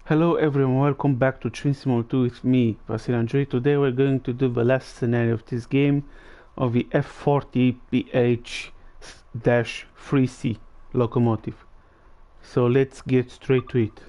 Hello everyone, welcome back to Train Simulator 2 with me, Vasil. Today we're going to do the last scenario of this game of the F40PH-C3 locomotive. So let's get straight to it.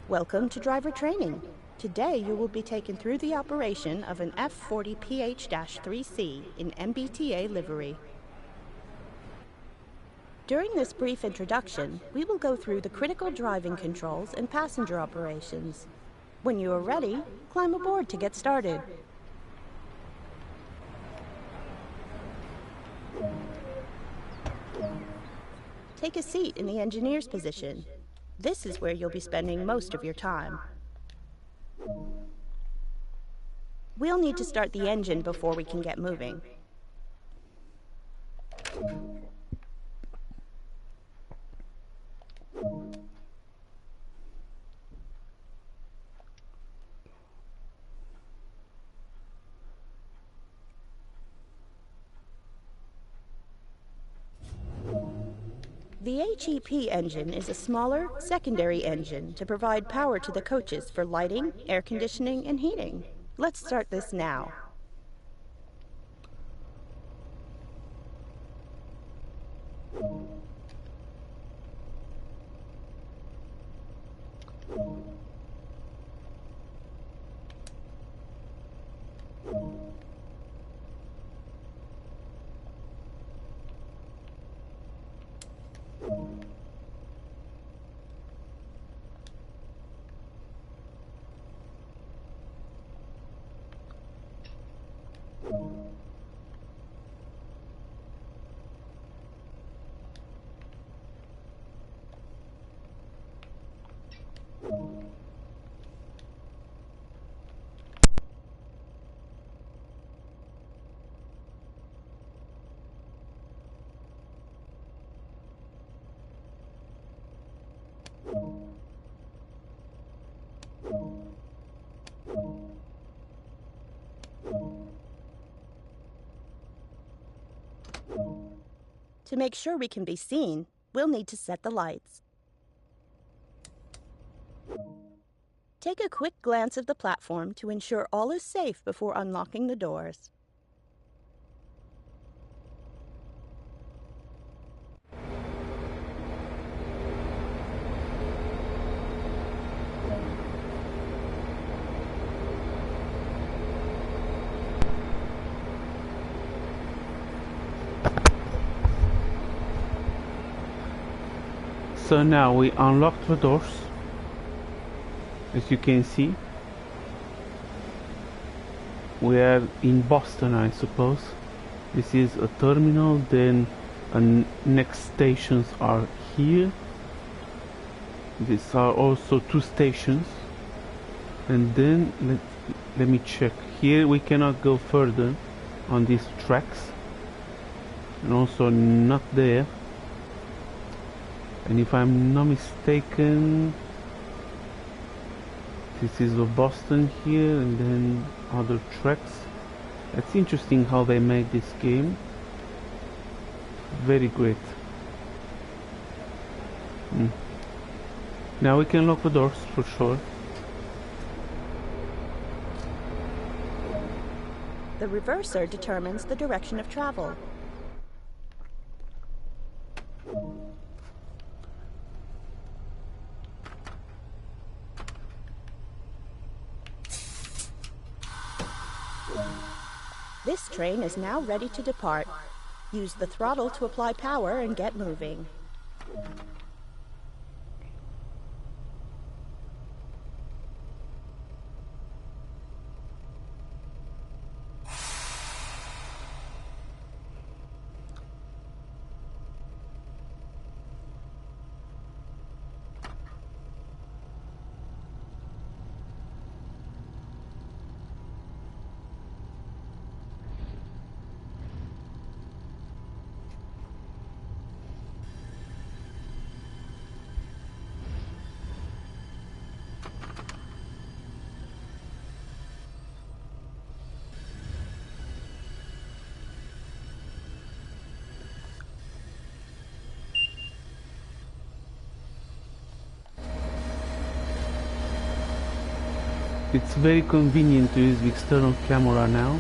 Welcome to driver training. Today you will be taken through the operation of an F40PH-C3 in MBTA livery. During this brief introduction, we will go through the critical driving controls and passenger operations. When you are ready, climb aboard to get started. Take a seat in the engineer's position. This is where you'll be spending most of your time. We'll need to start the engine before we can get moving. The HEP engine is a smaller, secondary engine to provide power to the coaches for lighting, air conditioning, and heating. Let's start this now. To make sure we can be seen, we'll need to set the lights. Take a quick glance of the platform to ensure all is safe before unlocking the doors. So now we unlocked the doors, as you can see. We are in Boston, I suppose. This is a terminal, then next stations are here. These are also two stations. And then let me check. Here we cannot go further on these tracks. And also not there. And if I'm not mistaken, this is Boston here, and then other tracks. It's interesting how they make this game. Very great. Now we can lock the doors for sure. The reverser determines the direction of travel. This train is now ready to depart. Use the throttle to apply power and get moving. It's very convenient to use the external camera now,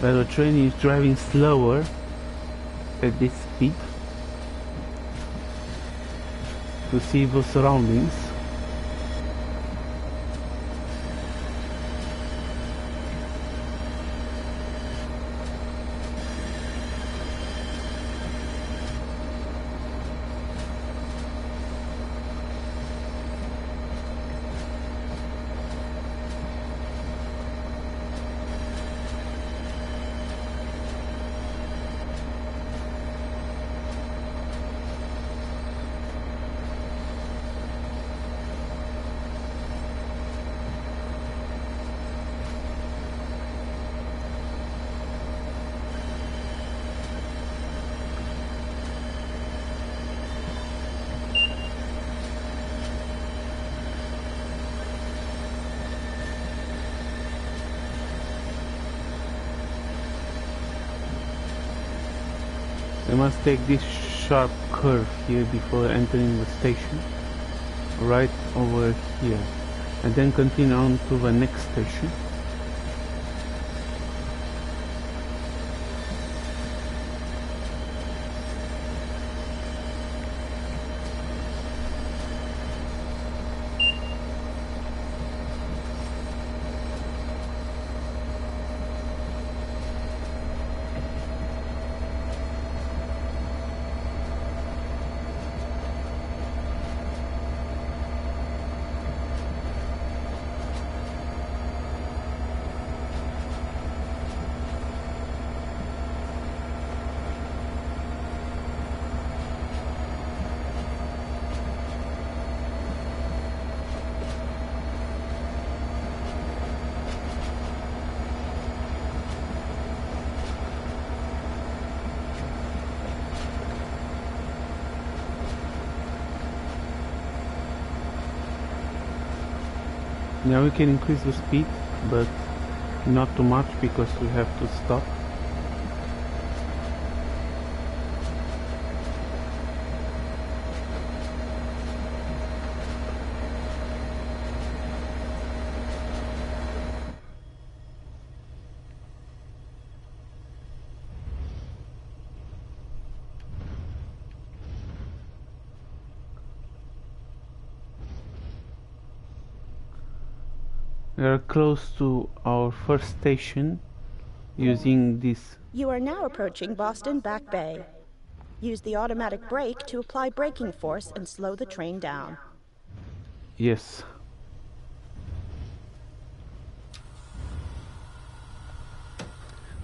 where the train is driving slower at this speed to see the surroundings. We must take this sharp curve here before entering the station, right over here, and then continue on to the next station. Now we can increase the speed, but not too much because we have to stop. We are close to our first station using this. You are now approaching Boston Back Bay. Use the automatic brake to apply braking force and slow the train down. Yes.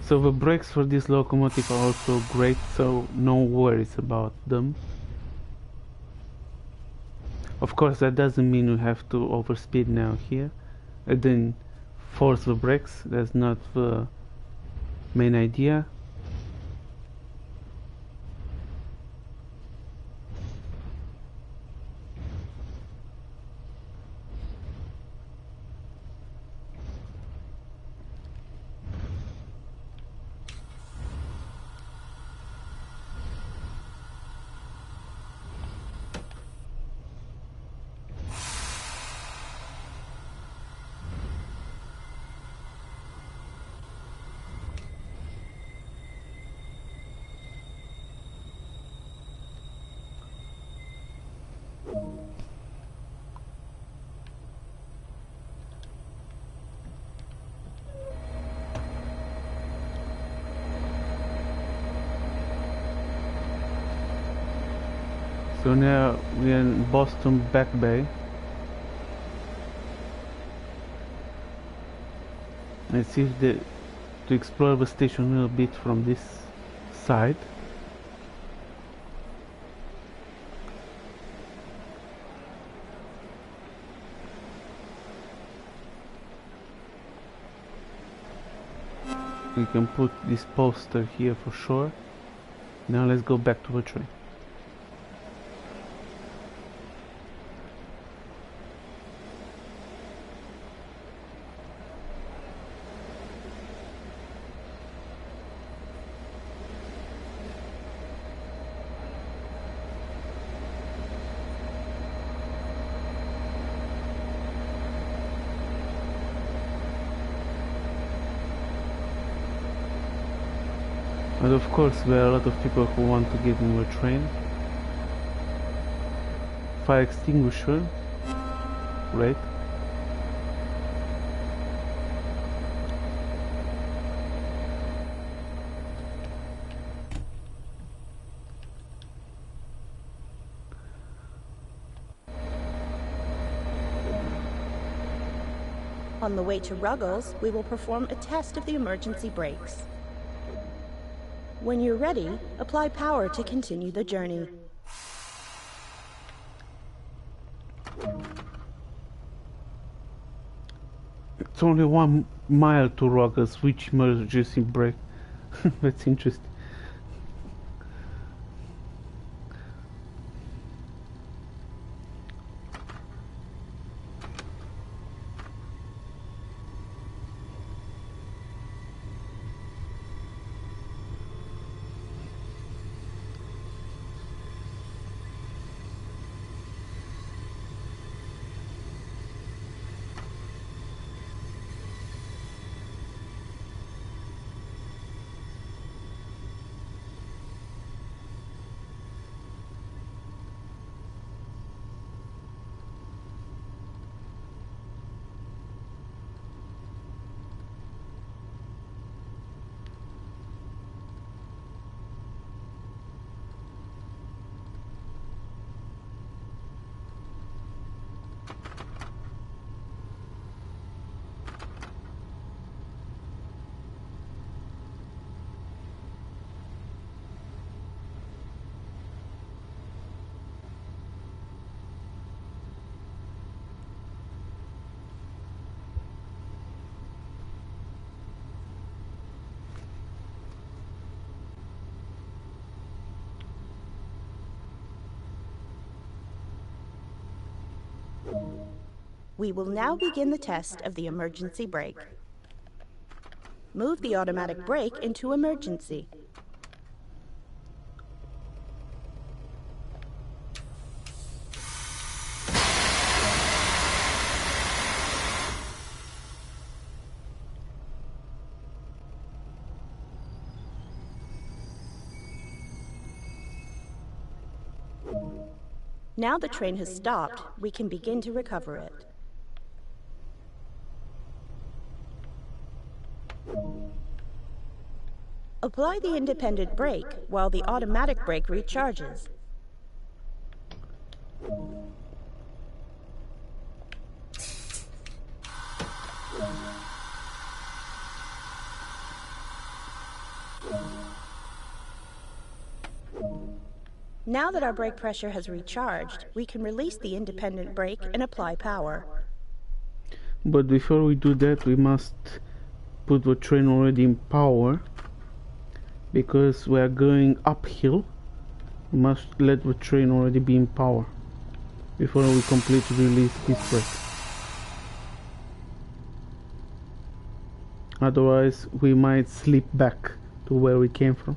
So the brakes for this locomotive are also great, so no worries about them. Of course, that doesn't mean we have to overspeed now here and then force the brakes. That's not the main idea. So now we're in Boston Back Bay. Let's see if to explore the station a little bit from this side. We can put this poster here for sure. Now let's go back to the train. And of course there are a lot of people who want to get in the train. Fire extinguisher, right? On the way to Ruggles, we will perform a test of the emergency brakes. When you're ready, apply power to continue the journey. It's only 1 mile to Ruggles, which emergency brake. That's interesting. We will now begin the test of the emergency brake. Move the automatic brake into emergency. Now the train has stopped, we can begin to recover it. Apply the independent brake while the automatic brake recharges. Now that our brake pressure has recharged, we can release the independent brake and apply power. But before we do that, we must put the train already in power, because we are going uphill. We must let the train already be in power before we completely release this brake. Otherwise we might slip back to where we came from.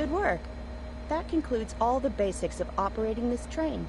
Good work. That concludes all the basics of operating this train.